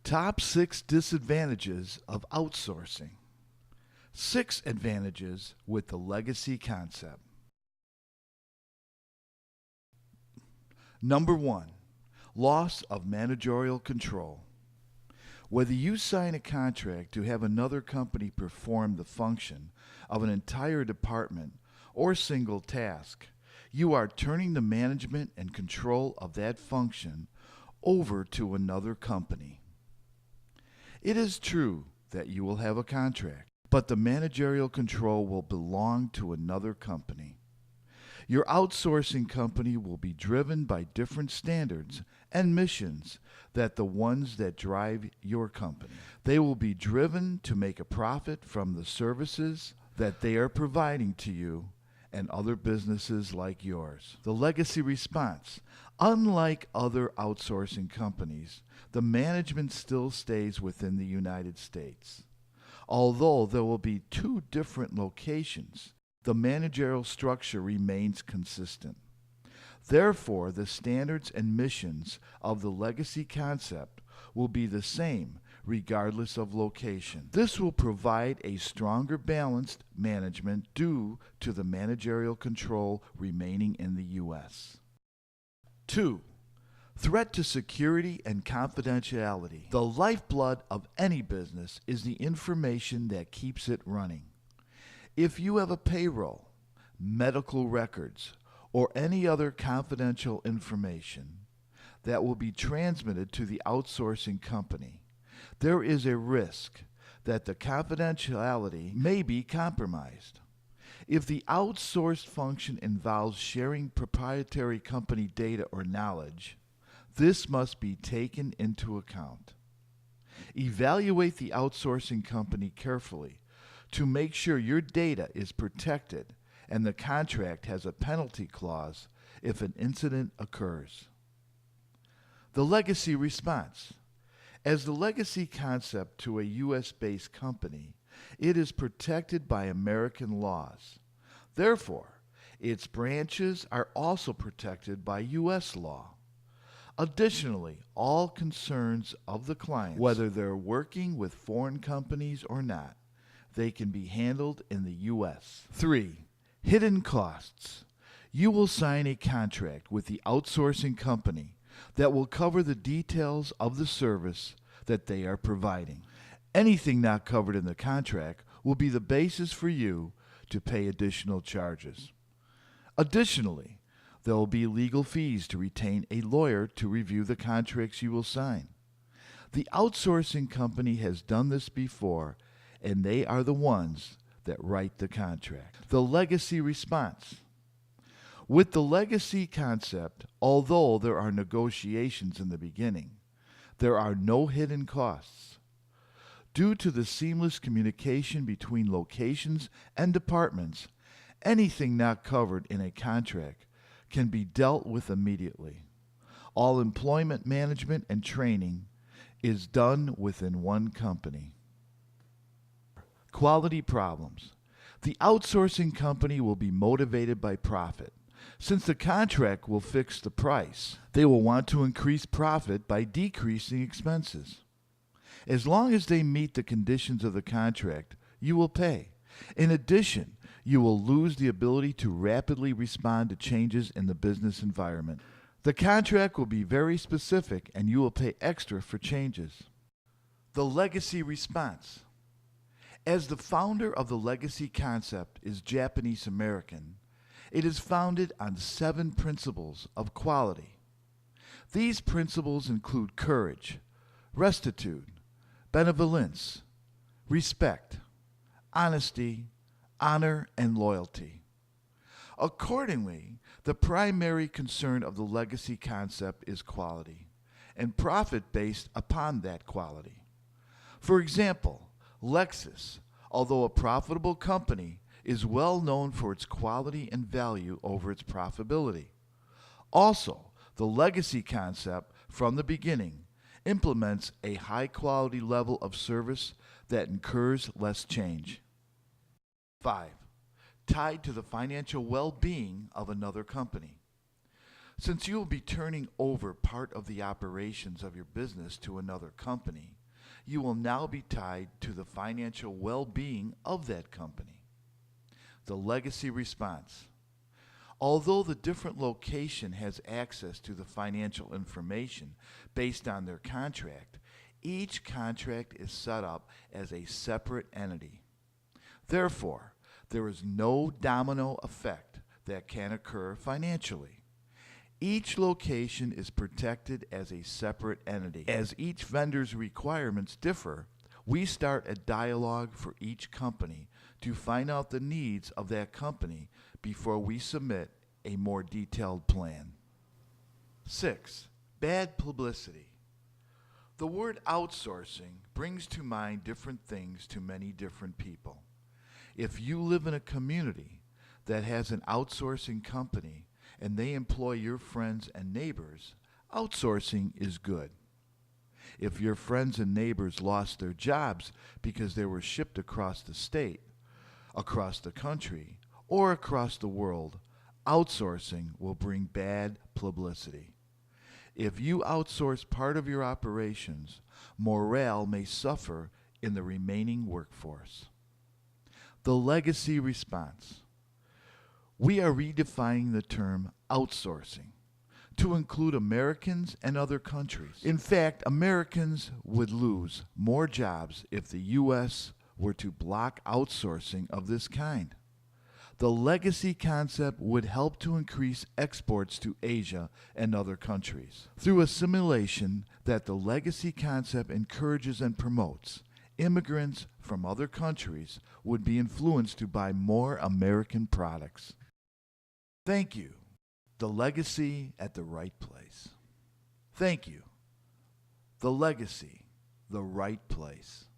Top 6 disadvantages of outsourcing. 6 advantages with the legacy concept. Number 1, loss of managerial control. Whether you sign a contract to have another company perform the function of an entire department or single task, you are turning the management and control of that function over to another company. It is true that you will have a contract, but the managerial control will belong to another company. Your outsourcing company will be driven by different standards and missions than the ones that drive your company. They will be driven to make a profit from the services that they are providing to you and other businesses like yours. The legacy response. Unlike other outsourcing companies, the management still stays within the United States. Although there will be 2 different locations, the managerial structure remains consistent. Therefore, the standards and missions of the legacy concept will be the same regardless of location. This will provide a stronger balanced management due to the managerial control remaining in the U.S. 2. Threat to security and confidentiality. The lifeblood of any business is the information that keeps it running. If you have a payroll, medical records, or any other confidential information that will be transmitted to the outsourcing company, there is a risk that the confidentiality may be compromised. If the outsourced function involves sharing proprietary company data or knowledge, this must be taken into account. Evaluate the outsourcing company carefully to make sure your data is protected and the contract has a penalty clause if an incident occurs. The legacy response. As the legacy concept to a U.S.-based company, it is protected by American laws. Therefore, its branches are also protected by U.S. law. Additionally, all concerns of the client, whether they're working with foreign companies or not, they can be handled in the U.S. 3. Hidden costs. You will sign a contract with the outsourcing company that will cover the details of the service that they are providing. Anything not covered in the contract will be the basis for you to pay additional charges. Additionally, there will be legal fees to retain a lawyer to review the contracts you will sign. The outsourcing company has done this before, and they are the ones that write the contract. The legacy response. With the legacy concept, although there are negotiations in the beginning, there are no hidden costs. Due to the seamless communication between locations and departments, anything not covered in a contract can be dealt with immediately. All employment management and training is done within one company. Quality problems. The outsourcing company will be motivated by profit. Since the contract will fix the price, they will want to increase profit by decreasing expenses. As long as they meet the conditions of the contract, you will pay. In addition, you will lose the ability to rapidly respond to changes in the business environment. The contract will be very specific and you will pay extra for changes. The legacy response. As the founder of the legacy concept is Japanese American, it is founded on 7 principles of quality. These principles include courage, rectitude, benevolence, respect, honesty, honor, and loyalty. Accordingly, the primary concern of the legacy concept is quality, and profit based upon that quality. For example, Lexus, although a profitable company, is well known for its quality and value over its profitability. Also, the legacy concept from the beginning implements a high quality level of service that incurs less change. 5. Tied to the financial well-being of another company. Since you will be turning over part of the operations of your business to another company, you will now be tied to the financial well-being of that company. The legacy response. Although the different location has access to the financial information based on their contract, each contract is set up as a separate entity. Therefore, there is no domino effect that can occur financially. Each location is protected as a separate entity. As each vendor's requirements differ, we start a dialogue for each company to find out the needs of that company before we submit a more detailed plan. 6. Bad publicity. The word outsourcing brings to mind different things to many different people. If you live in a community that has an outsourcing company and they employ your friends and neighbors, outsourcing is good. If your friends and neighbors lost their jobs because they were shipped across the state, across the country, or across the world, outsourcing will bring bad publicity. If you outsource part of your operations, morale may suffer in the remaining workforce. The legacy response. We are redefining the term outsourcing to include Americans and other countries. In fact, Americans would lose more jobs if the U.S. were to block outsourcing of this kind. The legacy concept would help to increase exports to Asia and other countries. Through a simulation that the legacy concept encourages and promotes, immigrants from other countries would be influenced to buy more American products. Thank you. The legacy at the right place. Thank you. The legacy, the right place.